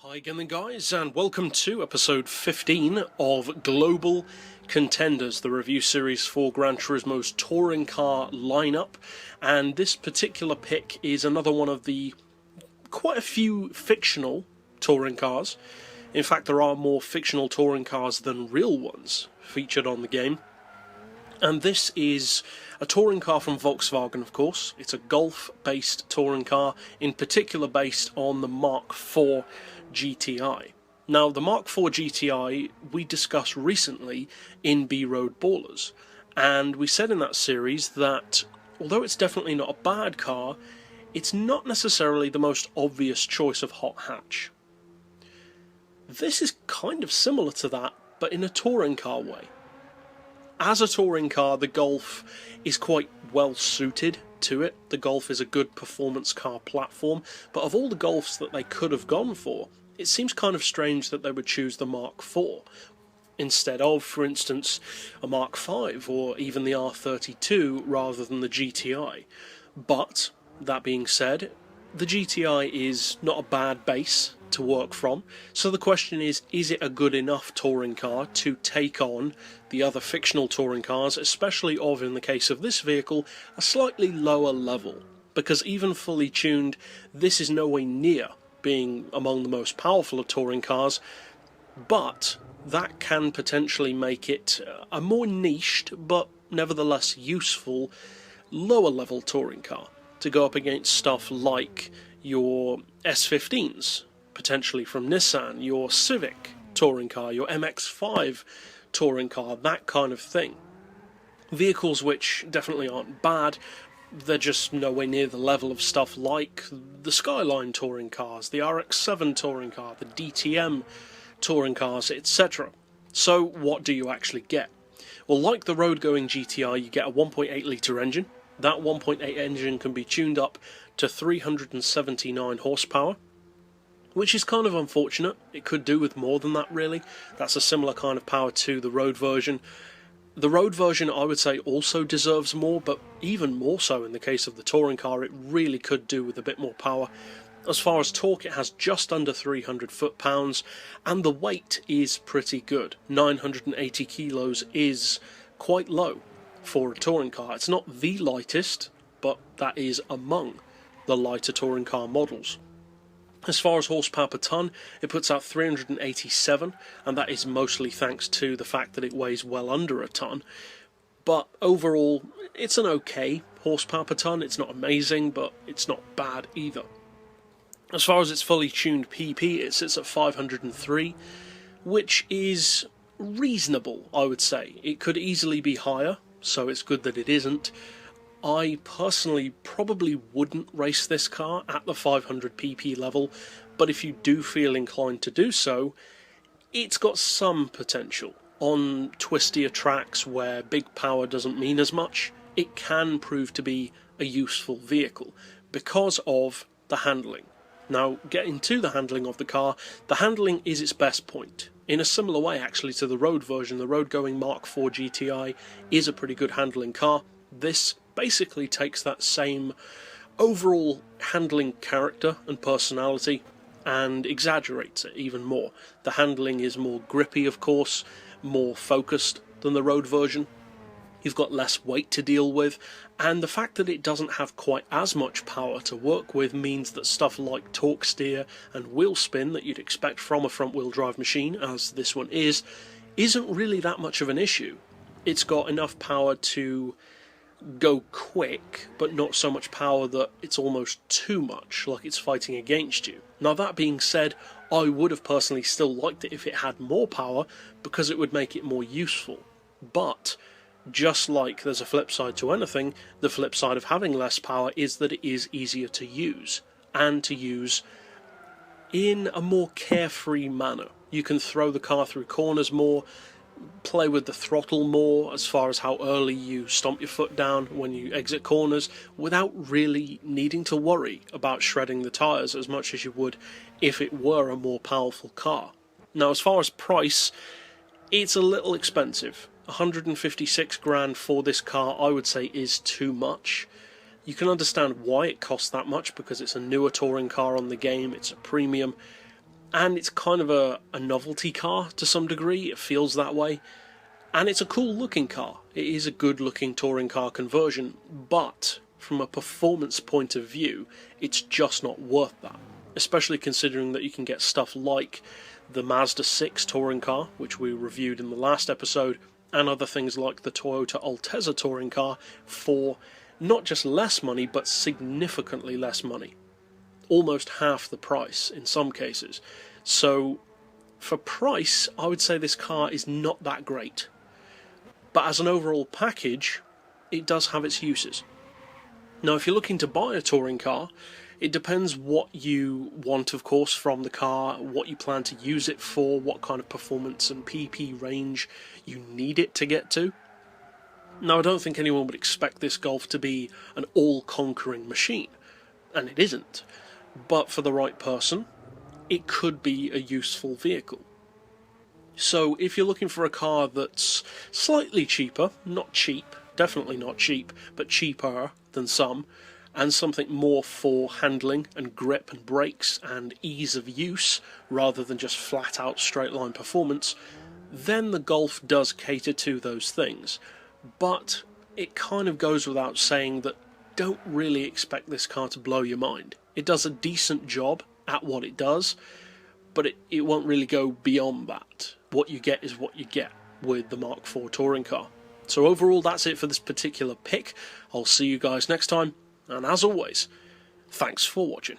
Hi again guys, and welcome to episode 15 of Global Contenders, the review series for Gran Turismo's touring car lineup. And this particular pick is another one of the quite a few fictional touring cars. In fact, there are more fictional touring cars than real ones featured on the game. And this is a touring car from Volkswagen, of course. It's a Golf-based touring car, in particular based on the Mark IV GTI. Now, the Mark IV GTI we discussed recently in B-Road Ballers, and we said in that series that although it's definitely not a bad car, it's not necessarily the most obvious choice of hot hatch. This is kind of similar to that, but in a touring car way. As a touring car, the Golf is quite well suited to it. The Golf is a good performance car platform, but of all the Golfs that they could have gone for, it seems kind of strange that they would choose the Mark IV instead of, for instance, a Mark V or even the R32 rather than the GTI. But, that being said, the GTI is not a bad base to work from, so the question is it a good enough touring car to take on the other fictional touring cars, especially of, in the case of this vehicle, a slightly lower level, because even fully tuned, this is nowhere near being among the most powerful of touring cars, but that can potentially make it a more niched, but nevertheless useful, lower level touring car to go up against stuff like your S15s, potentially from Nissan, your Civic touring car, your MX-5 touring car, that kind of thing. Vehicles which definitely aren't bad, they're just nowhere near the level of stuff like the Skyline touring cars, the RX-7 touring car, the DTM touring cars, etc. So what do you actually get? Well, like the road-going GTI, you get a 1.8 litre engine. That 1.8 engine can be tuned up to 379 horsepower, which is kind of unfortunate. It could do with more than that, really. That's a similar kind of power to the road version. The road version, I would say, also deserves more, but even more so in the case of the touring car, it really could do with a bit more power. As far as torque, it has just under 300 foot-pounds, and the weight is pretty good. 980 kilos is quite low for a touring car. It's not the lightest, but that is among the lighter touring car models. As far as horsepower per tonne, it puts out 387, and that is mostly thanks to the fact that it weighs well under a tonne. But overall, it's an okay horsepower per tonne. It's not amazing, but it's not bad either. As far as its fully tuned PP, it sits at 503, which is reasonable, I would say. It could easily be higher, so it's good that it isn't. I personally probably wouldn't race this car at the 500 pp level, but if you do feel inclined to do so, it's got some potential. On twistier tracks where big power doesn't mean as much, it can prove to be a useful vehicle because of the handling. Now, getting to the handling of the car, the handling is its best point. In a similar way, actually, to the road version, the road-going Mark IV GTI is a pretty good handling car. This basically takes that same overall handling character and personality and exaggerates it even more. The handling is more grippy, of course, more focused than the road version. You've got less weight to deal with, and the fact that it doesn't have quite as much power to work with means that stuff like torque steer and wheel spin that you'd expect from a front-wheel drive machine, as this one is, isn't really that much of an issue. It's got enough power to go quick, but not so much power that it's almost too much, like it's fighting against you. Now, that being said, I would have personally still liked it if it had more power, because it would make it more useful. But just like there's a flip side to anything, the flip side of having less power is that it is easier to use, and to use in a more carefree manner. You can throw the car through corners more, play with the throttle more as far as how early you stomp your foot down when you exit corners, without really needing to worry about shredding the tyres as much as you would if it were a more powerful car. Now, as far as price, it's a little expensive. 156 grand for this car, I would say, is too much. You can understand why it costs that much, because it's a newer touring car on the game, it's a premium. and it's kind of a novelty car to some degree. It feels that way, and it's a cool looking car. It is a good looking touring car conversion, but from a performance point of view, it's just not worth that, especially considering that you can get stuff like the Mazda 6 touring car, which we reviewed in the last episode, and other things like the Toyota Altezza touring car for not just less money, but significantly less money. Almost half the price in some cases. So for price, I would say this car is not that great. But as an overall package, it does have its uses. Now, if you're looking to buy a touring car, it depends what you want, of course, from the car, what you plan to use it for, what kind of performance and PP range you need it to get to. Now, I don't think anyone would expect this Golf to be an all-conquering machine, and it isn't. But for the right person, it could be a useful vehicle. So if you're looking for a car that's slightly cheaper, not cheap, definitely not cheap, but cheaper than some, and something more for handling and grip and brakes and ease of use rather than just flat out straight line performance, then the Golf does cater to those things. But it kind of goes without saying that don't really expect this car to blow your mind. It does a decent job at what it does, but it won't really go beyond that. What you get is what you get with the Mark IV touring car. So overall, that's it for this particular pick. I'll see you guys next time, and as always, thanks for watching.